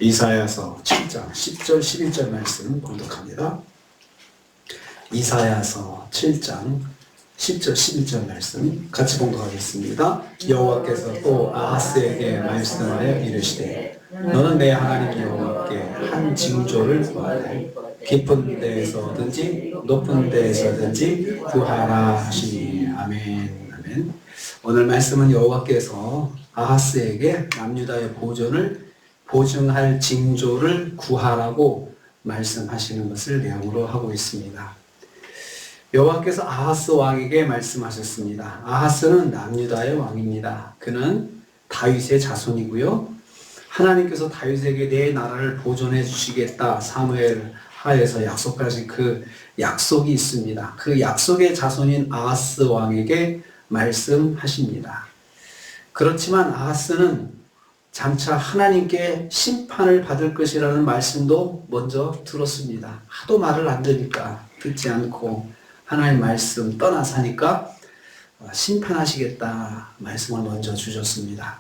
이사야서 7장 10절 11절 말씀 봉독합니다. 이사야서 7장 10절 11절 말씀 같이 봉독하겠습니다. 여호와께서 또 아하스에게 말씀하여 이르시되 너는 내 하나님 여호와께 한 징조를 구하라. 깊은 데에서든지 높은 데에서든지 구하라 하시니. 아멘. 아멘. 오늘 말씀은 여호와께서 아하스에게 남유다의 보증할 징조를 구하라고 말씀하시는 것을 내용으로 하고 있습니다. 여호와께서 아하스 왕에게 말씀하셨습니다. 아하스는 남유다의 왕입니다. 그는 다윗의 자손이고요. 하나님께서 다윗에게 내 나라를 보존해 주시겠다 사무엘 하에서 약속하신 그 약속이 있습니다. 그 약속의 자손인 아하스 왕에게 말씀하십니다. 그렇지만 아하스는 장차 하나님께 심판을 받을 것이라는 말씀도 먼저 들었습니다. 하도 말을 안 들으니까 듣지 않고 하나님 말씀 떠나 사니까 심판하시겠다 말씀을 먼저 주셨습니다.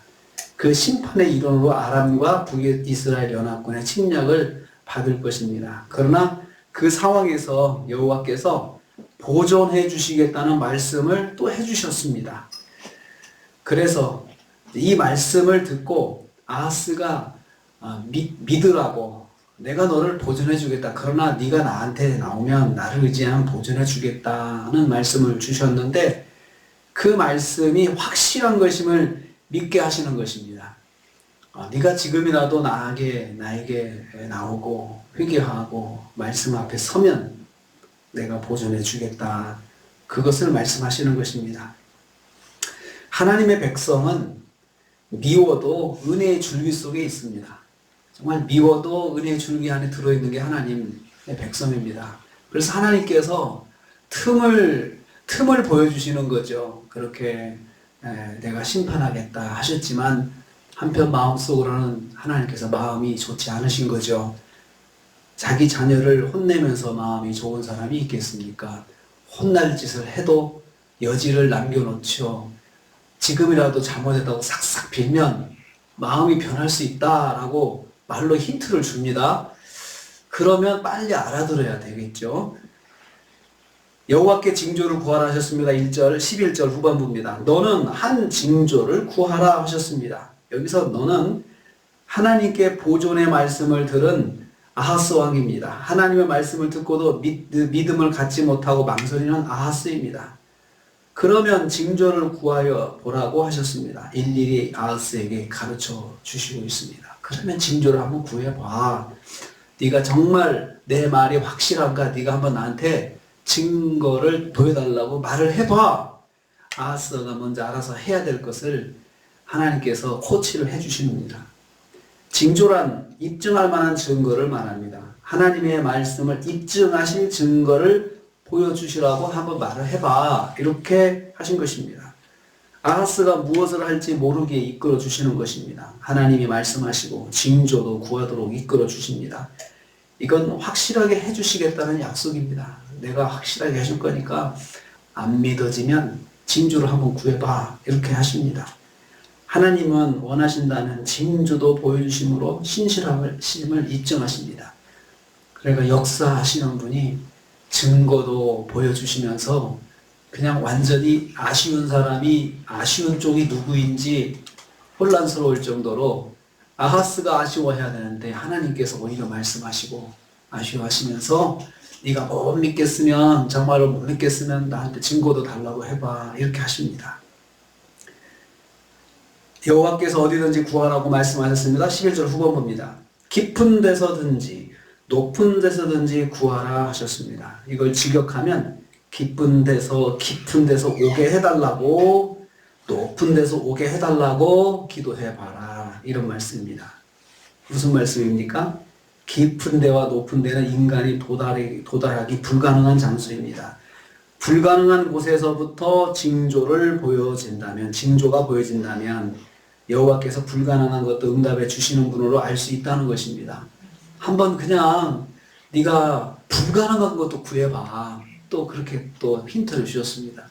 그 심판의 일원으로 아람과 북이스라엘 연합군의 침략을 받을 것입니다. 그러나 그 상황에서 여호와께서 보존해 주시겠다는 말씀을 또 해주셨습니다. 그래서 이 말씀을 듣고 아하스가 믿으라고, 내가 너를 보존해 주겠다. 그러나 네가 나한테 나오면 나를 의지하면 보존해 주겠다는 말씀을 주셨는데 그 말씀이 확실한 것임을 믿게 하시는 것입니다. 네가 지금이라도 나에게 나오고 회개하고 말씀 앞에 서면 내가 보존해 주겠다. 그것을 말씀하시는 것입니다. 하나님의 백성은 미워도 은혜의 줄기 속에 있습니다. 정말 미워도 은혜의 줄기 안에 들어있는 게 하나님의 백성입니다. 그래서 하나님께서 틈을 보여주시는 거죠. 그렇게 내가 심판하겠다 하셨지만 한편 마음속으로는 하나님께서 마음이 좋지 않으신 거죠. 자기 자녀를 혼내면서 마음이 좋은 사람이 있겠습니까? 혼날 짓을 해도 여지를 남겨놓죠. 지금이라도 잘못했다고 싹싹 빌면 마음이 변할 수 있다라고 말로 힌트를 줍니다. 그러면 빨리 알아들어야 되겠죠. 여호와께 징조를 구하라 하셨습니다. 1절 11절 후반부입니다. 너는 한 징조를 구하라 하셨습니다. 여기서 너는 하나님께 보존의 말씀을 들은 아하스 왕입니다. 하나님의 말씀을 듣고도 믿음을 갖지 못하고 망설이는 아하스입니다. 그러면 징조를 구하여 보라고 하셨습니다. 일일이 아하스에게 가르쳐 주시고 있습니다. 그러면 징조를 한번 구해봐. 네가 정말 내 말이 확실한가? 네가 한번 나한테 증거를 보여달라고 말을 해봐. 아하스가 먼저 알아서 해야 될 것을 하나님께서 코치를 해주십니다. 징조란 입증할 만한 증거를 말합니다. 하나님의 말씀을 입증하실 증거를 보여주시라고 한번 말을 해봐. 이렇게 하신 것입니다. 아하스가 무엇을 할지 모르게 이끌어 주시는 것입니다. 하나님이 말씀하시고 징조도 구하도록 이끌어 주십니다. 이건 확실하게 해주시겠다는 약속입니다. 내가 확실하게 해줄 거니까 안 믿어지면 징조를 한번 구해봐. 이렇게 하십니다. 하나님은 원하신다는 징조도 보여주심으로 신실함을 입증하십니다. 그러니까 역사하시는 분이 증거도 보여주시면서 그냥 완전히 아쉬운 사람이 아쉬운 쪽이 누구인지 혼란스러울 정도로 아하스가 아쉬워해야 되는데 하나님께서 오히려 말씀하시고 아쉬워하시면서 네가 못 믿겠으면, 정말로 못 믿겠으면 나한테 증거도 달라고 해봐. 이렇게 하십니다. 여호와께서 어디든지 구하라고 말씀하셨습니다. 11절 후반부입니다. 깊은 데서든지 높은 데서든지 구하라 하셨습니다. 이걸 직역하면 깊은 데서 깊은 데서 오게 해달라고, 높은 데서 오게 해달라고 기도해봐라. 이런 말씀입니다. 무슨 말씀입니까? 깊은 데와 높은 데는 인간이 도달하기 불가능한 장소입니다. 불가능한 곳에서부터 징조가 보여진다면 여호와께서 불가능한 것도 응답해 주시는 분으로 알 수 있다는 것입니다. 한번 그냥 네가 불가능한 것도 구해봐. 또 그렇게 또 힌트를 주셨습니다.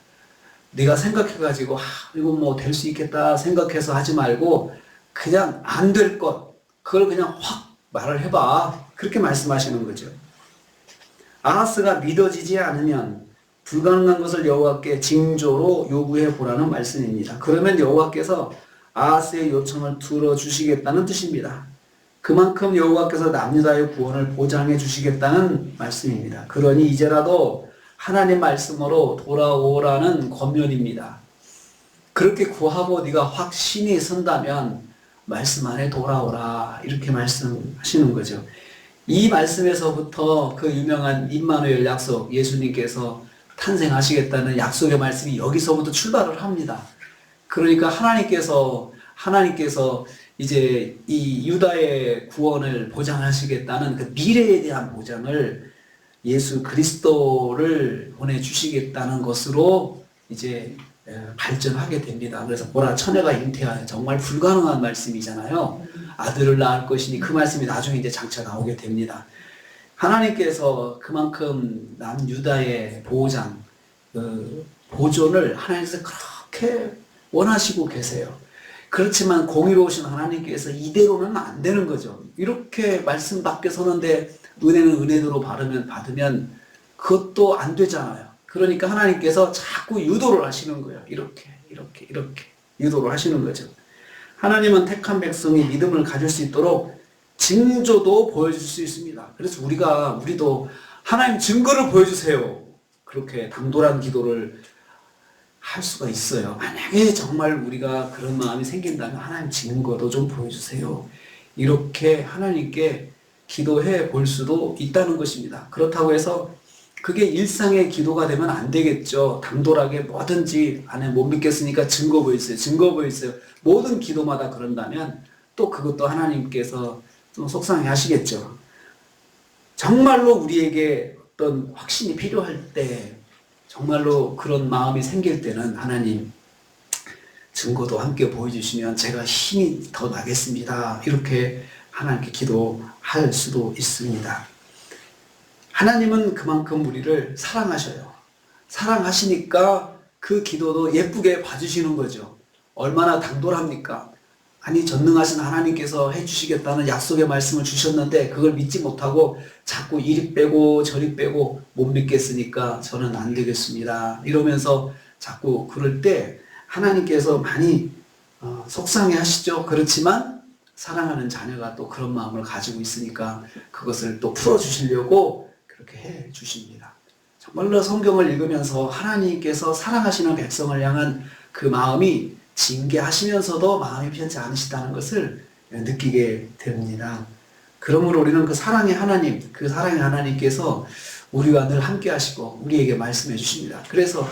네가 생각해가지고 이거 뭐 될 수 있겠다 생각해서 하지 말고 그냥 안 될 것, 그걸 그냥 확 말을 해봐. 그렇게 말씀하시는 거죠. 아하스가 믿어지지 않으면 불가능한 것을 여호와께 징조로 요구해 보라는 말씀입니다. 그러면 여호와께서 아하스의 요청을 들어주시겠다는 뜻입니다. 그만큼 여호와께서 남유다의 구원을 보장해 주시겠다는 말씀입니다. 그러니 이제라도 하나님 말씀으로 돌아오라는 권면입니다. 그렇게 구하고 네가 확신이 선다면 말씀 안에 돌아오라, 이렇게 말씀하시는 거죠. 이 말씀에서부터 그 유명한 임마누엘 약속, 예수님께서 탄생하시겠다는 약속의 말씀이 여기서부터 출발을 합니다. 그러니까 하나님께서 이제 이 유다의 구원을 보장하시겠다는 그 미래에 대한 보장을 예수 그리스도를 보내주시겠다는 것으로 이제 발전하게 됩니다. 그래서 보라, 처녀가 잉태하여, 정말 불가능한 말씀이잖아요. 아들을 낳을 것이니, 그 말씀이 나중에 이제 장차 나오게 됩니다. 하나님께서 그만큼 남유다의 보호장, 보존을 하나님께서 그렇게 원하시고 계세요. 그렇지만 공의로우신 하나님께서 이대로는 안 되는 거죠. 이렇게 말씀 밖에 서는데 은혜는 은혜대로 받으면 그것도 안 되잖아요. 그러니까 하나님께서 자꾸 유도를 하시는 거예요. 이렇게 유도를 하시는 거죠. 하나님은 택한 백성이 믿음을 가질 수 있도록 징조도 보여줄 수 있습니다. 그래서 우리도 하나님 증거를 보여주세요, 그렇게 당돌한 기도를 할 수가 있어요. 만약에 정말 우리가 그런 마음이 생긴다면 하나님 증거도 좀 보여주세요, 이렇게 하나님께 기도해 볼 수도 있다는 것입니다. 그렇다고 해서 그게 일상의 기도가 되면 안 되겠죠. 당돌하게 뭐든지 안에 못 믿겠으니까 증거 보여주세요. 모든 기도마다 그런다면 또 그것도 하나님께서 좀 속상해 하시겠죠. 정말로 우리에게 어떤 확신이 필요할 때, 정말로 그런 마음이 생길 때는 하나님 증거도 함께 보여주시면 제가 힘이 더 나겠습니다, 이렇게 하나님께 기도할 수도 있습니다. 하나님은 그만큼 우리를 사랑하셔요. 사랑하시니까 그 기도도 예쁘게 봐주시는 거죠. 얼마나 당돌합니까? 아니, 전능하신 하나님께서 해주시겠다는 약속의 말씀을 주셨는데 그걸 믿지 못하고 자꾸 이리 빼고 저리 빼고 못 믿겠으니까 저는 안 되겠습니다, 이러면서 자꾸 그럴 때 하나님께서 많이 속상해 하시죠. 그렇지만 사랑하는 자녀가 또 그런 마음을 가지고 있으니까 그것을 또 풀어주시려고 그렇게 해 주십니다. 정말로 성경을 읽으면서 하나님께서 사랑하시는 백성을 향한 그 마음이 징계하시면서도 마음이 편치 않으시다는 것을 느끼게 됩니다. 그러므로 우리는 그 사랑의 하나님께서 우리와 늘 함께 하시고 우리에게 말씀해 주십니다. 그래서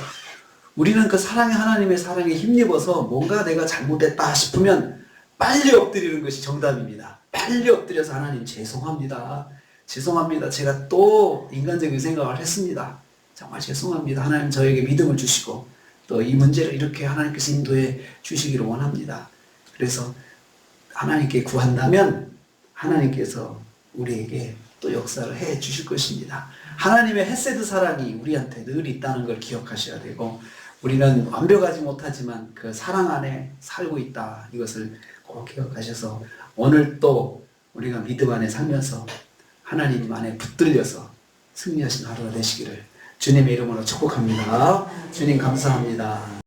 우리는 그 사랑의 하나님의 사랑에 힘입어서 뭔가 내가 잘못했다 싶으면 빨리 엎드리는 것이 정답입니다. 빨리 엎드려서 하나님 죄송합니다. 제가 또 인간적인 생각을 했습니다. 정말 죄송합니다. 하나님 저에게 믿음을 주시고 또 이 문제를 이렇게 하나님께서 인도해 주시기를 원합니다. 그래서 하나님께 구한다면 하나님께서 우리에게 또 역사를 해 주실 것입니다. 하나님의 헤세드 사랑이 우리한테 늘 있다는 걸 기억하셔야 되고, 우리는 완벽하지 못하지만 그 사랑 안에 살고 있다, 이것을 꼭 기억하셔서 오늘 또 우리가 믿음 안에 살면서 하나님 안에 붙들려서 승리하신 하루가 되시기를 주님의 이름으로 축복합니다. 주님 감사합니다.